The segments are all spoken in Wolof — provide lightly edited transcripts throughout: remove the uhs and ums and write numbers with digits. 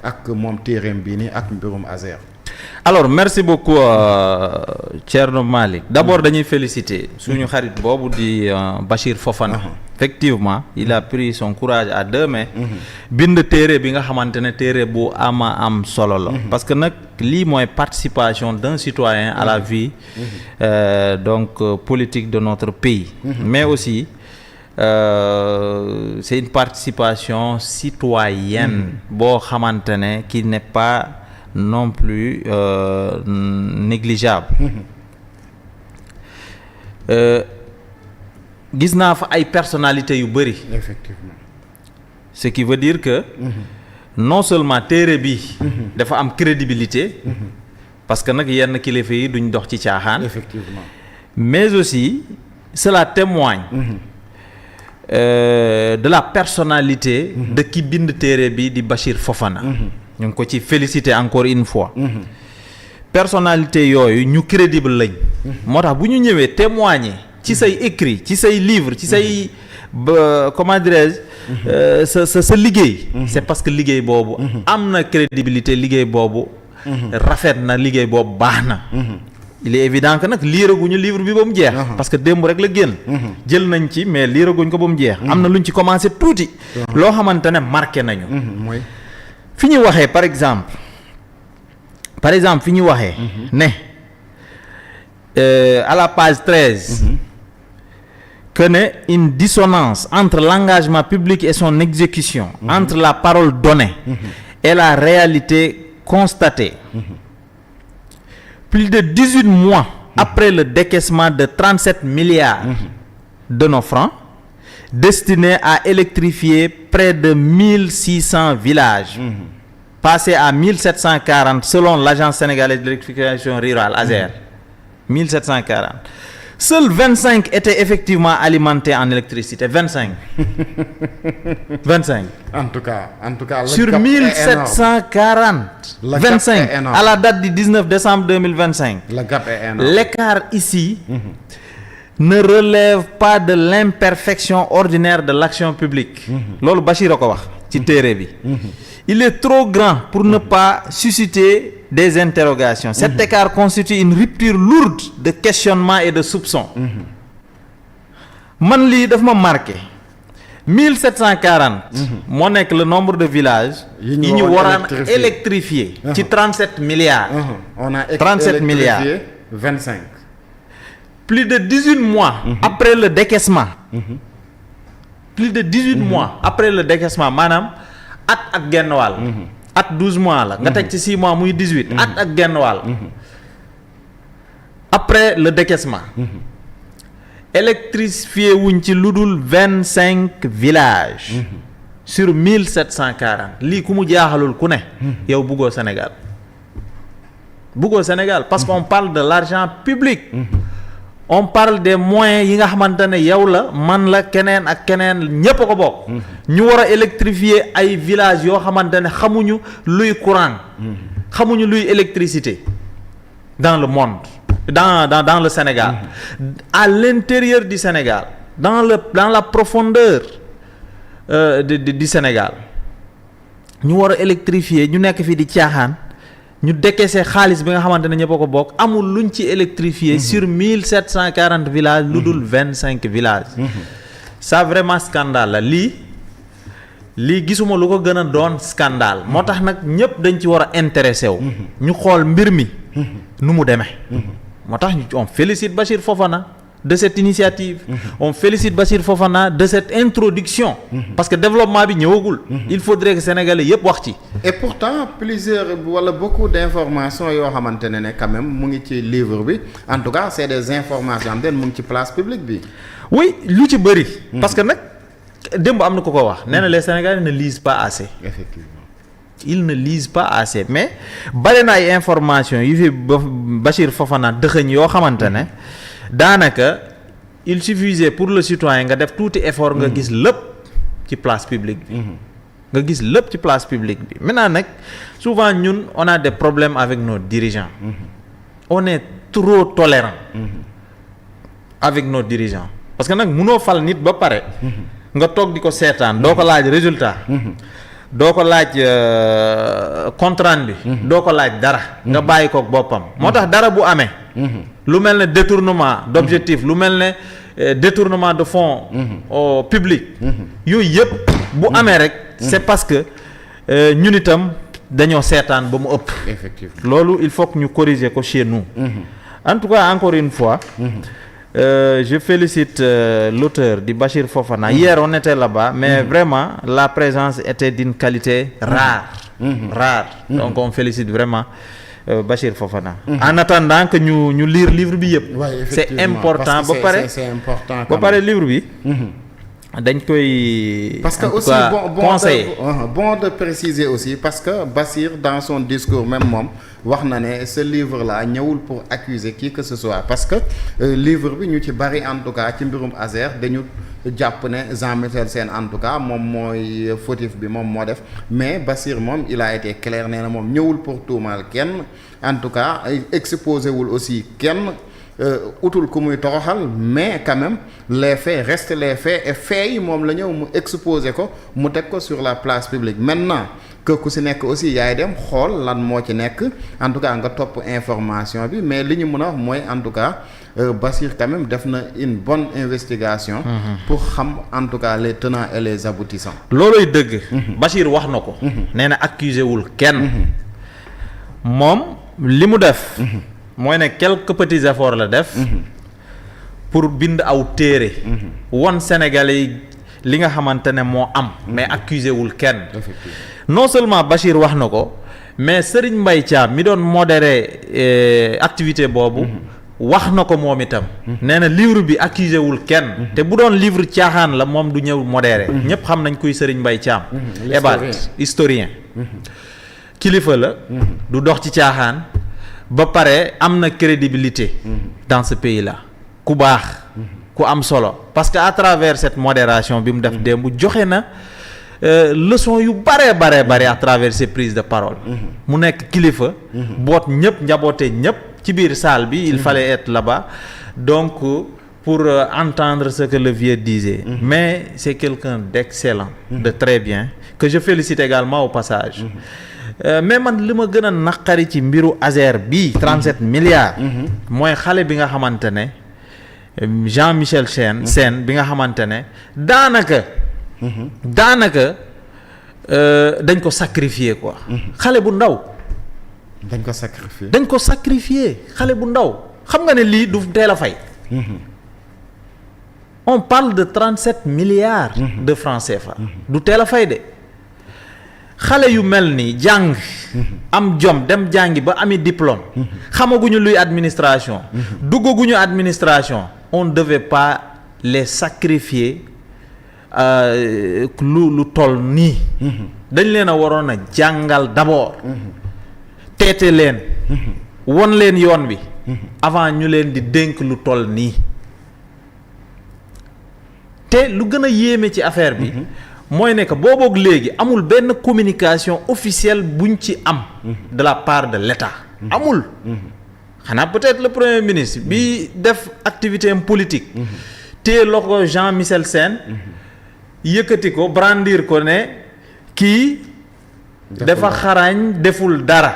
ak moom téereem bii nii ak mbirum Azer. alors merci beaucoup Thierno Malick d'abord dañuy féliciter suñu xarit boobu di Bachir Fofana. Effectivement il a pris son courage à deux mains. bind téere bi nga xamante ne téere bu am solo la. parce que nag lii mooy participation d'un citoyen à la vie donc politique de notre pays. mais aussi c'est une participation citoyenne boo xamante ne qui n'est pas non plus négligeable. gis naa fa ay personnalités yu bëri. effectivement. ce qui veut dire que non seulement téere bi dafa am crédibilité parce que nag yenn kilifa yi duñ dox ci caaxaan. effectivement. mais aussi cela témoigne de la personnalité de ki bind téere bi di Bachir Fofana. ñu ngi ko ci féliciter encore une fois. personnalité yooyu ñu crédible lañ. moo tax bu ñu ñëwee témoigner ci say écrit ci say livre ci say comment dirais-je sa liggéey. c'est parce que liggéey boobu am na crédibilité liggéey boobu rafet na liggéey boobu baax na. il est évident que nag liiraguñu livre bi ba mu jeex. parce que démb rek la génn. jël nañ ci mais liiraguñ ko ba mu jeex. am na luñ ci commencé tuuti. loo xamante ne marqué nañu. mooy fi ñu waxee par exemple fi ñu waxee. ne à la page 13. que ne une dissonance entre l'engagement public et son exécution. entre la parole donnée. et la réalité constatée. plus de 18 mois après le décaissement de 37 milliards de nos francs destinés à électrifier près de 1600 villages, passés à 1740 selon l'Agence sénégalaise d'électrification rurale, ASER. 1740. Seuls 25 étaient effectivement alimentés en électricité. 25. 25. en tout cas sur 1740. 25 à la date du 19 décembre 2025. le gap est énorme. L'écart ici ne relève pas de l'imperfection ordinaire de l'action publique. loolu Bachir a ko wax ci téere bi. il est trop grand pour ne pas susciter des interrogations. Cet écart constitue une rupture lourde de questionnement et de soupçon. man lii daf ma marqué 1740. moo nekk le nombre de villages. yi ñu waraan électrifier. ci 37 milliards. on a 37 milliards 25. plus de 18 mois. après le décaissement. plus de 18 mois après le décaissement maanaam at ak genn wàll. at 12 mois la. nga teg ci 6 mois muy 18. at ak genn wàll. après le décaissement. électrifié wuñ ci lu dul 25 villages. sur 1740. lii ku mu jaaxalul ku ne. yow bëggoo Sénégal. bëggoo Sénégal parce qu'on parle de l'argent public. on parle des moyens yi nga xamante ne yow la man la keneen ak keneen ñépp a ko bokk. ñu war a électrifier ay villages yoo xamante ne xamuñu luy courant. xamuñu luy électricité dans le monde dans le Sénégal. à l'intérieur du Sénégal dans la profondeur du Sénégal ñu war a électrifier ñu nekk fii di caaxaan. ñu décaissé xaalis bi nga xamante ne ñëpp a ko bokk amul luñ ci électrifié sur 1740 villages lu dul 25 villages. ça vraiment scandale la lii gisuma lu ko gën a doon scandale moo tax nag ñëpp dañ ci war a intéressé wu. ñu xool mbir mi nu mu demee. moo tax on félicite Bachir Fofana de cette initiative. on félicite Bachir Fofana de cette introduction. parce que développement bi ñëwagul. il faudrait que Sénégalais yëpp wax ci. et pourtant plusieurs wala beaucoup d'informations yoo xamante ne quand même mu ngi ci livre bi en tout cas c'est des informations am mu ngi ci place publique bi. oui lu ci bëri. parce que nag démb am na ko wax. nee na les Sénégalais ne lisent pas assez. effectivement. ils ne lisent pas assez mais bari na ay informations yu fi Bachir Fofana dëxëñ yoo xamante ne. daanaka il suffisait pour le citoyen nga def tuuti effort nga gis lépp ci place publique bi. nga gis lépp ci place publique bi maintenant nag souvent ñun on a des problèmes avec nos dirigeants. on est trop tolérant. avec nos dirigeants parce que nag mënoo fal nit ba pare. nga toog di ko seetaan doo ko laaj résultat. doo ko laaj compte rendu bi doo ko laaj dara nga bàyyi kook boppam moo tax dara bu amee lu mel ne détournement d'objectif lu mel ne détournement de fonds public yooyu yëpp bu amee rek c'est parce que ñun itam dañoo seetaan ba mu ëpp effectivement loolu il faut que ñu corriger ko chez nous en tout cas encore une fois je félicite l'auteur di Bachir Fofana hier on était là-bas mais vraiment la présence était d'une qualité rare donc on félicite vraiment Bachir Fofana en attendant que ñu lire livre bi yëpp c'est important ba pare livre bi dañ koy parce que aussi bon de préciser aussi parce que Bassir dans son discours même moom wax na ne ce livre là ñëwul pour accuser qui que ce soit parce que livre bi ñu ci bari en tout cas ci mbirum Azer dañu jàpp ne Jean-Michel Sène en tout cas moom mooy fautif bi moom moo def mais Bassir moom il a été clair nee na moom ñëwul pour tuumaal kenn en tout cas exposé wul aussi kenn utul ku muy toroxal mais quand même les faits restent les faits et faits yi moom la ñëw mu exposer ko mu teg ko sur la place publique maintenant que ku si nekk aussi yaay dem xool lan moo ci nekk en tout cas nga topp information bi mais li ñu mën a wax mooy en tout cas Bassir quand même def na une bonne investigation pour xam en tout cas les tenants et les aboutissants looloy dëgg Bassir wax na ko nee na accusé wul kenn moom li mu def mooy ne quelques petits efforts la def pour bind aw téere won Sénégalais yi li nga xamante ne moo am mais accusé wul kenn non seulement Bachir wax na ko mais Serigne Mbaye Thiam mi doon modéré activité boobu wax na ko moom itam nee na livre bi accusé wul kenn te bu doon livre caaxaan la moom du ñëw modéré ñépp xam nañ kuy Serigne Mbaye Thiam ebaat historien kilifa la du dox ci caaxaan ba pare am na crédibilité dans ce pays là ku baax ku am solo parce que à travers cette modération bi mu def démb joxe na leçon yu bare à travers ses prises de parole mu nekk kilifa boot ñëpp njaboote ñëpp ci biir salle bi il fallait être là-bas donc pour entendre ce que le vieux disait mais c'est quelqu'un d'excellent de très bien que je félicite également au passage mais man li ma gën a naqari ci mbiru Azer bii 37 milliards mooy xale bi nga xamante ne Jean-Michel Sène bi nga xamante ne daanaka dañ ko sacrifier quoi xale bu ndaw dañ ko sacrifier xale bu ndaw xam nga ne lii du teel a fay on parle de 37 milliards de francs CFA du teel a fay de xale yu mel ni jàng am jom dem jàngi ba ami diplôme xamaguñu luy administration duggaguñu administration on ne devait pas les sacrifier lu toll nii dañ leen a waroon a jàngal d'abord teete leen won leen yoon bi avant ñu leen di dénk lu toll nii te lu gën a yéeme ci affaire bi mooy ne que booboog léegi amul benn communication officielle buñ ci am de la part de l'État amul xanaa peut-être le premier ministre bi def activité am politique téye la ko Jean-Michel Sène yëkkati ko brandir ko ne kii dafa xarañ deful dara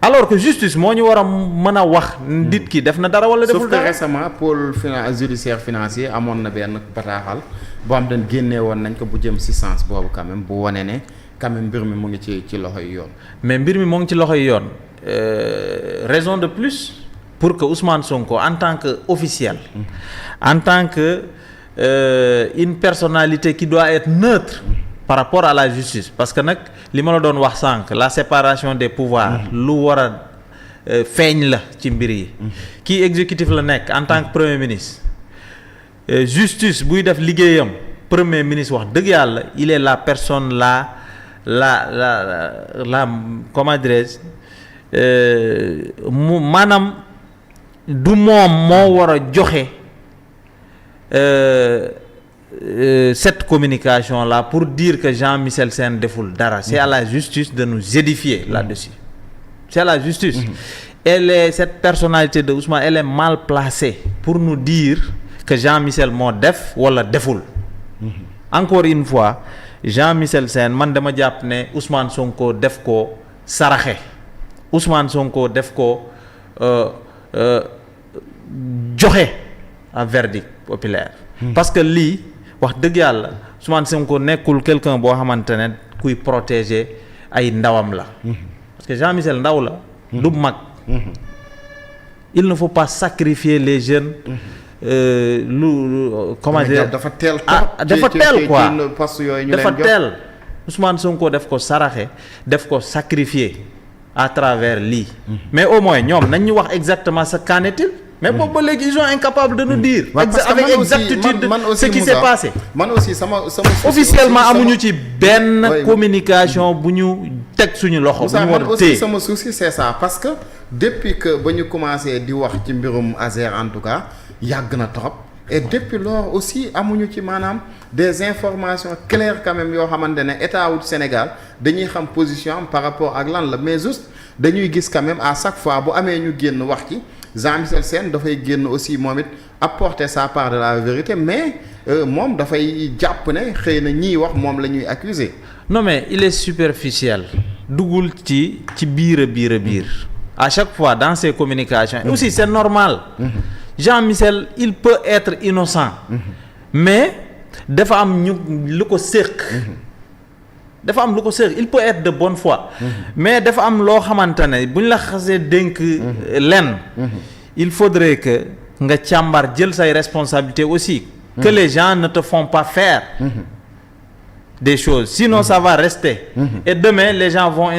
alors que justice moo ñu war a mën a wax nit ki def na dara wala deful dara. sauf que récemment pôle judiciaire financier amoon na benn bataaxal boo xam ne génnee woon nañ ko bu jëm ci sens boobu quand même bu wane ne quand même mbir mi mu ngi ci loxoy yoon. mais mbir mi mu ngi ci loxoy yoon raison de plus pour que Ousmane Sonko en tant que officiel en tant que une personnalité qui doit être neutre par rapport à la justice parce que nag li ma la doon wax sànq la séparation des pouvoirs lu war a feeñ la ci mbir yi kii exécutif la nekk en tant que premier ministre justice buy def liggéeyam premier ministre wax dëgg yàlla il est la personne la comment dirais-je mu maanaam du moom moo war a joxe cette communication là pour dire que Jean-Michel Sène deful dara c'est à la justice de nous édifier là-dessus c'est à la justice cette personnalité de Ousmane elle est mal placée pour nous dire que Jean-Michel moo def wala deful encore une fois Jean-Michel Sène man dama jàpp ne Ousmane Sonko def ko saraxe Ousmane Sonko def ko joxe un verdict populaire. parce que lii wax dëgg yàlla Ousmane Sonko nekkul quelqu'un boo xamante ne kuy protéger ay ndawam la. parce que Jean-Michel ndaw la. du mag. il ne faut pas sacrifier les jeunes. comment dire dafa teel dafa teel quoi dafa teel teel Ousmane Sonko def ko saraxe def ko sacrifier à travers lii. mais au moins ñoom nañ ñu wax exactement qu'en est-il. mais boobu ba léegi ils sont incapables de nous dire. avec exactitude ce qui s'est passé. man aussi sama officiellement amuñu ci benn communication bu ñu teg suñu loxo. bu ñu war a téye sama souci c'est ça parce que depuis que ba ñu commencé di wax ci mbirum Azer en tout cas yàgg na trop. et depuis lors aussi amuñu ci maanaam des informations claires quand même yoo xamante ne état wu Sénégal dañuy xam position am par rapport ak lan la mais juste dañuy gis quand même à chaque fois bu amee ñu génn wax ci Jean-Michel Sène dafay génn aussi moom it apporter sa part de la vérité mais moom dafay jàpp ne xëy na ñiy wax moom la ñuy accuser. non mais il est superficiel. duggul ci biir a biir à chaque fois dans ses communications. et aussi c'est normal. Jean-Michel il peut être innocent. mais dafa am ñu lu ko séq. dafa am lu ko séq il peut être de bonne foi. mais dafa am loo xamante ne bu ñu la xasee dénk lenn. il faudrait que nga càmbar jël say responsabilités aussi. que les gens ne te font pas faire. des choses sinon ça va rester. et demain les gens vont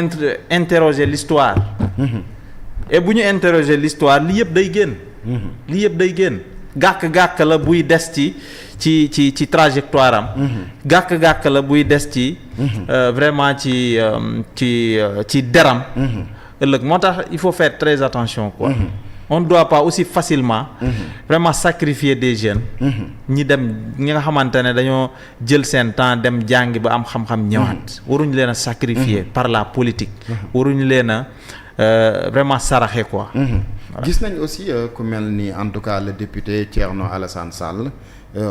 interroger l'histoire. et bu ñu interroger l'histoire lii yëpp day génn. lii yëpp day génn gàkk-gàkk la buy des ci trajectoire am. gàkk-gàkk la buy des ci. vraiment ci deram. ëllëg moo tax il faut faire très attention quoi. on ne doit pas aussi facilement. vraiment sacrifier des jeunes. ñi nga xamante ne dañoo jël seen temps dem jàngi ba am xam-xam ñëwaat. waruñu leen a sacrifier par la politique. waruñu leen a vraiment saraxe quoi. gis nañ aussi ku mel ni en tout cas le député Thierno Alassane Sall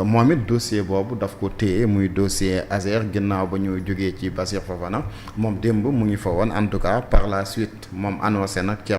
moom it dossier boobu daf ko téye muy dossier Azer ginnaaw ba ñu jógee ci Bassirou Fofana moom démb mu ngi fa woon en tout cas par la suite moom annoncé nag